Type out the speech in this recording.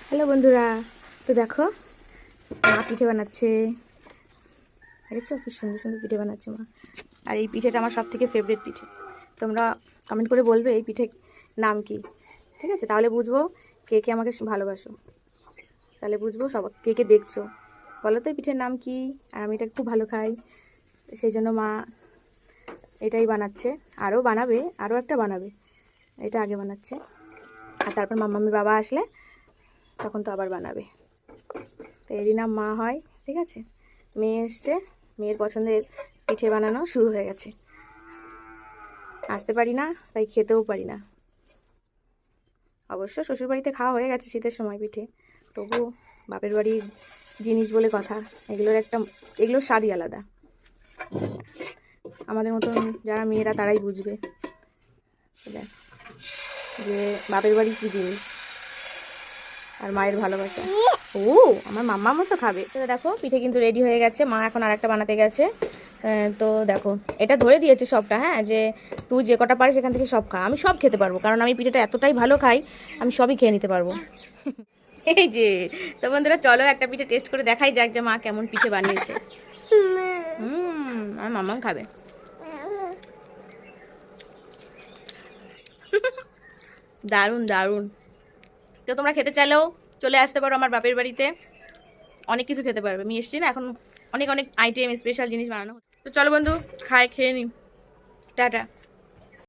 Hello বন্ধুরা, তো দেখো মা পিঠে বানাচ্ছে। দেখেছো কি সুন্দর সুন্দর পিঠে বানাচ্ছে মা। আর এই পিঠেটা আমার সব থেকে ফেভারিট পিঠে। তোমরা কমেন্ট করে বলবে এই পিঠে নাম কি, ঠিক আছে? তাহলে বুঝবো কে কে আমাকে ভালোবাসো, তাহলে বুঝবো সব কে কে দেখছো। বলো তো এই পিঠের নাম কি? আর আমি এটা খুব ভালো খাই, সেই জন্য মা এটাই বানাচ্ছে। আরও বানাবে, আরও একটা বানাবে, এটা আগে বানাচ্ছে। আর তারপর মাম্মামির বাবা আসলে তখন তো আবার বানাবে। তো এরই নাম মা হয়, ঠিক আছে? মেয়ে এসছে, মেয়ের পছন্দের পিঠে বানানো শুরু হয়ে গেছে। আসতে পারি না, তাই খেতেও পারি না। অবশ্য শ্বশুরবাড়িতে খাওয়া হয়ে গেছে শীতের সময় পিঠে, তবু বাপের বাড়ির জিনিস বলে কথা, এগুলোর স্বাদই আলাদা। আমাদের মতন যারা মেয়েরা তারাই বুঝবে যে বাপের বাড়ি কী জিনিস আর মায়ের ভালোবাসা। ও আমার মাম্মা মতো খাবে। তো দেখো পিঠে কিন্তু রেডি হয়ে গেছে, মা এখন আরেকটা বানাতে গেছে। তো দেখো এটা ধরে দিয়েছে সবটা, হ্যাঁ, যে তুই যে কটা পারিস সেখান থেকে সব খা। আমি সব খেতে পারবো, কারণ আমি পিঠেটা এতটাই ভালো খাই, আমি সবই খেয়ে নিতে পারবো। এই যে, তো বন্ধুরা চলো একটা পিঠে টেস্ট করে দেখাই যাক যে মা কেমন পিঠে বানিয়েছে। আমার মাম্মাম খাবে। দারুণ দারুণ। তো তোমরা খেতে চাইলেও চলে আসতে পারো আমার বাপের বাড়িতে, অনেক কিছু খেতে পারবে। আমি এসছি না, এখন অনেক অনেক আইটেম স্পেশাল জিনিস বানানো। তো চলো বন্ধু, খেয়ে নিই। টাটা।